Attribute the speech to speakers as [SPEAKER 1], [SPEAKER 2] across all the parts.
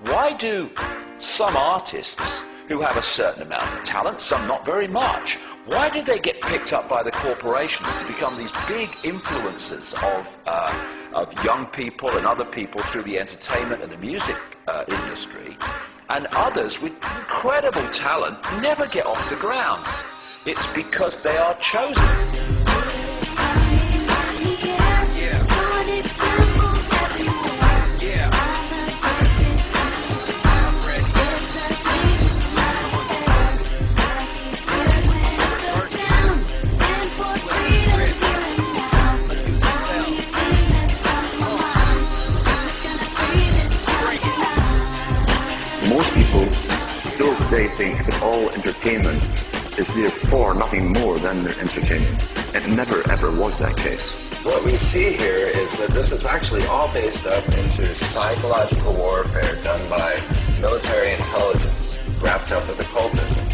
[SPEAKER 1] Why do some artists who have a certain amount of talent, some not very much, why do they get picked up by the corporations to become these big influencers of young people and other people through the entertainment and the music industry, and others with incredible talent never get off the ground? It's because they are chosen.
[SPEAKER 2] Most people still today think that all entertainment is therefore nothing more than entertainment. It never ever was that case.
[SPEAKER 3] What we see here is that this is actually all based up into psychological warfare done by military intelligence wrapped up with occultism.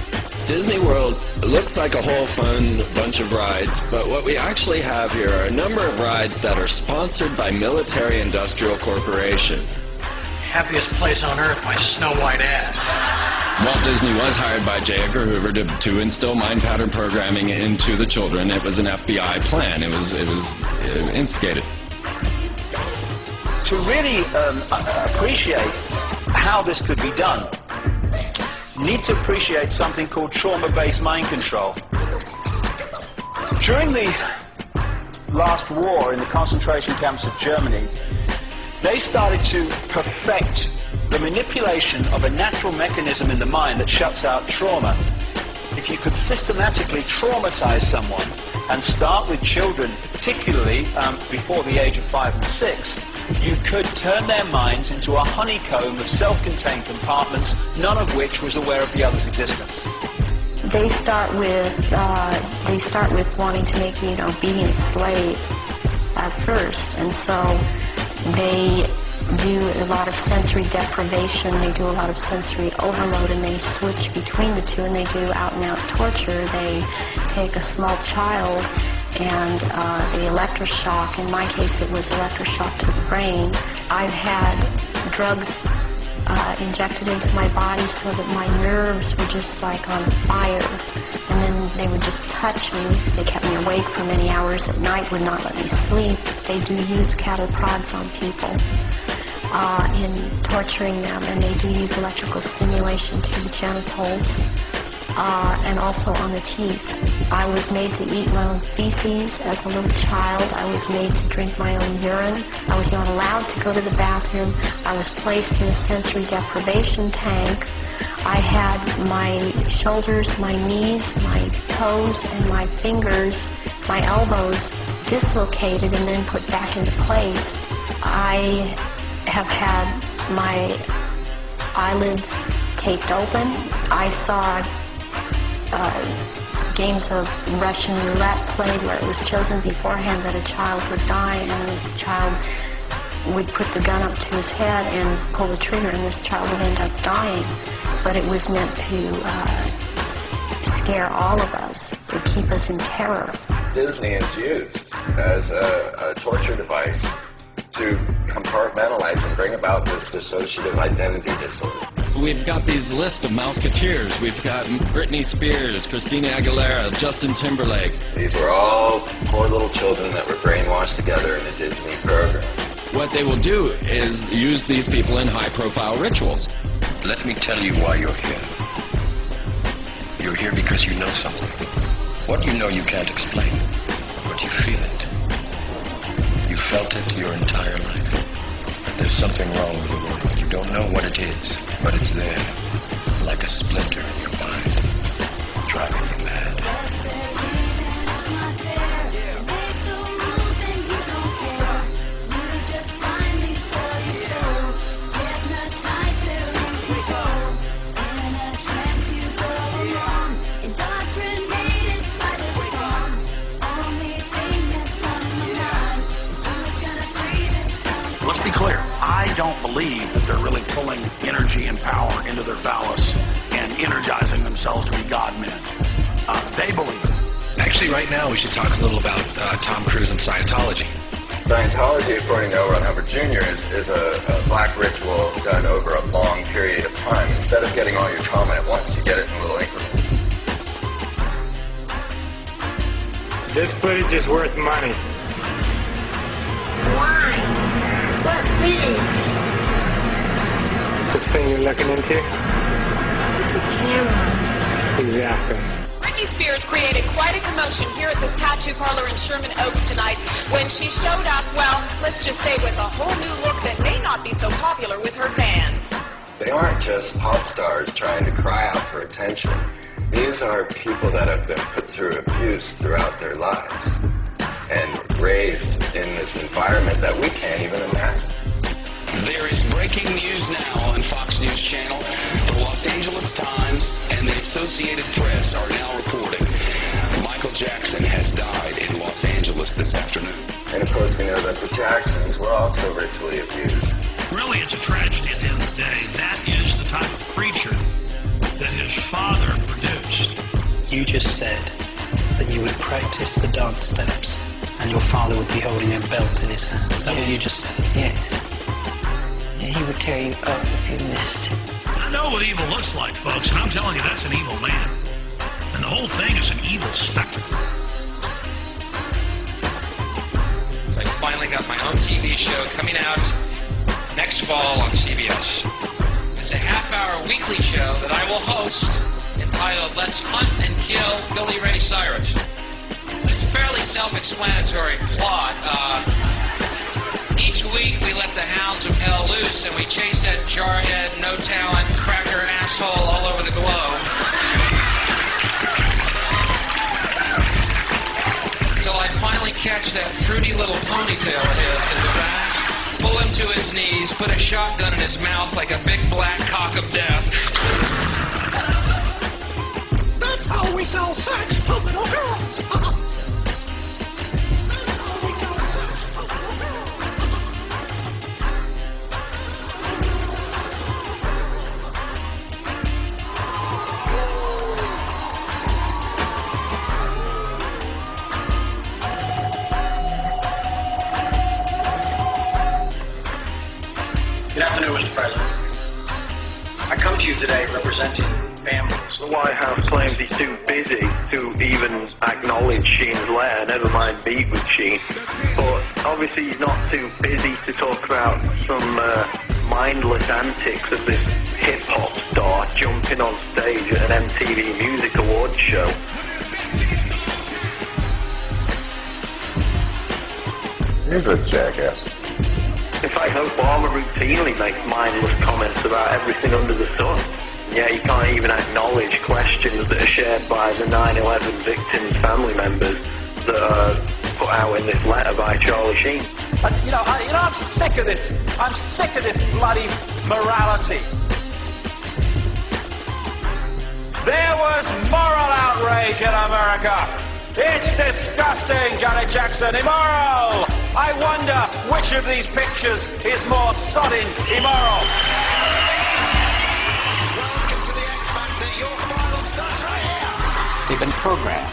[SPEAKER 4] Disney World looks like a whole fun bunch of rides, but what we actually have here are a number of rides that are sponsored by military industrial corporations.
[SPEAKER 5] Happiest place on earth, my snow white ass.
[SPEAKER 4] Walt Disney was hired by J. Edgar Hoover to instill mind pattern programming into the children. It was an FBI plan. It was instigated.
[SPEAKER 6] To really appreciate how this could be done, you need to appreciate something called trauma-based mind control. During the last war in the concentration camps of Germany, they started to perfect the manipulation of a natural mechanism in the mind that shuts out trauma. If you could systematically traumatize someone, and start with children, particularly before the age of 5 and 6, you could turn their minds into a honeycomb of self-contained compartments, none of which was aware of the other's existence.
[SPEAKER 7] They start with wanting to make you an obedient slave at first, and so they do a lot of sensory deprivation, they do a lot of sensory overload, and they switch between the two, and they do out-and-out torture. They take a small child and they electroshock. In my case, it was electroshock to the brain. I've had drugs injected into my body so that my nerves were just like on fire, and then they would just touch me. They kept me awake for many hours at night, would not let me sleep. They do use cattle prods on people in torturing them, and they do use electrical stimulation to the genitals and also on the teeth. I was made to eat my own feces as a little child. I was made to drink my own urine. I was not allowed to go to the bathroom. I was placed in a sensory deprivation tank. I had my shoulders, my knees, my toes, and my fingers, my elbows dislocated and then put back into place. I have had my eyelids taped open. I saw games of Russian roulette played where it was chosen beforehand that a child would die, and the child would put the gun up to his head and pull the trigger, and this child would end up dying. But it was meant to scare all of us, to keep us in terror.
[SPEAKER 3] Disney is used as a torture device to compartmentalize and bring about this dissociative identity disorder.
[SPEAKER 4] We've got these list of Mouseketeers. We've got Britney Spears, Christina Aguilera, Justin Timberlake.
[SPEAKER 3] These were all poor little children that were brainwashed together in a Disney program.
[SPEAKER 4] What they will do is use these people in high-profile rituals.
[SPEAKER 8] Let me tell you why you're here. You're here because you know something. What you know you can't explain, but you feel it. You felt it your entire life. There's something wrong with the world. You don't know what it is, but it's there, like a splinter in your mind, driving you mad.
[SPEAKER 5] Let's be clear, I don't believe that they're really pulling energy and power into their phallus and energizing themselves to be God-men. They believe it.
[SPEAKER 9] Actually, right now we should talk a little about Tom Cruise and Scientology.
[SPEAKER 3] Scientology, according to L. Ron Hubbard Jr., is a black ritual done over a long period of time. Instead of getting all your trauma at once, you get it in little increments.
[SPEAKER 9] This footage is worth money.
[SPEAKER 10] Why? What footage?
[SPEAKER 9] This thing you're looking into?
[SPEAKER 10] It's a camera.
[SPEAKER 9] Exactly.
[SPEAKER 11] Britney Spears created quite a commotion here at this tattoo parlor in Sherman Oaks tonight when she showed up, well, let's just say with a whole new look that may not be so popular with her fans.
[SPEAKER 3] They aren't just pop stars trying to cry out for attention. These are people that have been put through abuse throughout their lives and raised in this environment that we can't even imagine.
[SPEAKER 12] There is breaking news now on Fox News Channel. The Los Angeles Times and the Associated Press are now reporting Michael Jackson has died in Los Angeles this afternoon.
[SPEAKER 3] And of course we know that the Jacksons were also ritually abused.
[SPEAKER 5] Really, it's a tragedy at the end of the day. That is the type of creature that his father produced.
[SPEAKER 13] You just said that you would practice the dance steps and your father would be holding a belt in his hand. Is that what you just said?
[SPEAKER 14] Yes. He would tear you up if you missed.
[SPEAKER 5] I know what evil looks like, folks, and I'm telling you, that's an evil man. And the whole thing is an evil spectacle.
[SPEAKER 15] So I finally got my own TV show coming out next fall on CBS. It's a half-hour weekly show that I will host entitled Let's Hunt and Kill Billy Ray Cyrus. It's a fairly self-explanatory plot. Each week we let the hounds of hell loose and we chase that jarhead, no talent, cracker asshole all over the globe. Until I finally catch that fruity little ponytail of his in the back, pull him to his knees, put a shotgun in his mouth like a big black cock of death.
[SPEAKER 5] That's how we sell sex to little girls. That's how we sell sex to little girls.
[SPEAKER 16] Good afternoon, Mr. President. I come to you today representing families.
[SPEAKER 17] The White House claims he's too busy to even acknowledge Sheen's letter, never mind meet with Sheen. But obviously he's not too busy to talk about some mindless antics of this hip-hop star jumping on stage at an MTV Music Awards show.
[SPEAKER 3] He's a jackass.
[SPEAKER 17] In fact, Obama routinely makes mindless comments about everything under the sun. Yeah, he can't even acknowledge questions that are shared by the 9/11 victims' family members that are put out in this letter by Charlie Sheen.
[SPEAKER 6] And, I'm sick of this. I'm sick of this bloody morality. There was moral outrage in America. It's disgusting, Janet Jackson, immoral. I wonder which of these pictures is more sodding immoral.
[SPEAKER 5] Welcome to the X Factor. Your final starts right here.
[SPEAKER 18] They've been programmed.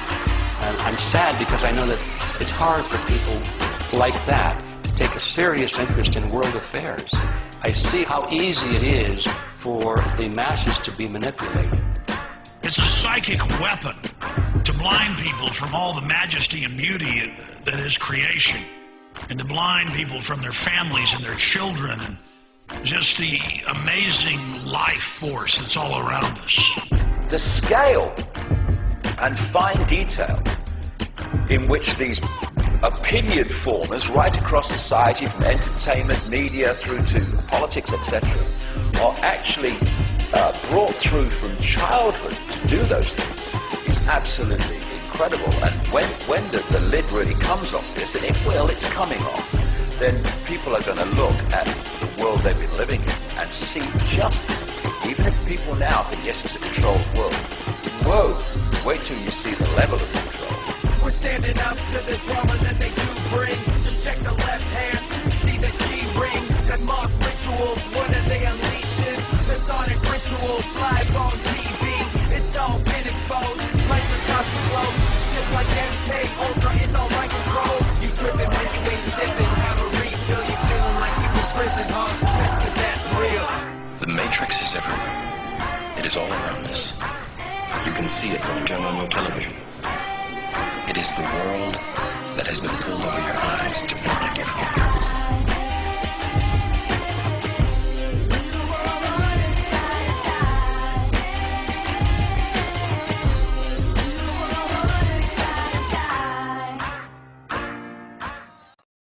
[SPEAKER 18] And I'm sad because I know that it's hard for people like that to take a serious interest in world affairs. I see how easy it is for the masses to be manipulated.
[SPEAKER 5] It's a psychic weapon to blind people from all the majesty and beauty that is creation, and to blind people from their families and their children and just the amazing life force that's all around us.
[SPEAKER 1] The scale and fine detail in which these opinion formers right across society, from entertainment, media, through to politics, etc., are actually brought through from childhood to do those things is absolutely incredible. And when the lid really comes off this, and it's coming off, then people are going to look at the world they've been living in and see just, even if people now think, yes, it's a controlled world, whoa, wait till you see the level of control.
[SPEAKER 19] We're standing up to the drama that they do bring. Just check the left hand, see the G-ring, that mock rituals, what are they unleashing? The sonic rituals live on TV, it's all been exposed. Like the top close, just like MK Ultra, it's all right control. You tripping when you ain't sipping.
[SPEAKER 8] is everywhere. It is all around us. You can see it when you turn on your television. It is the world that has been pulled over your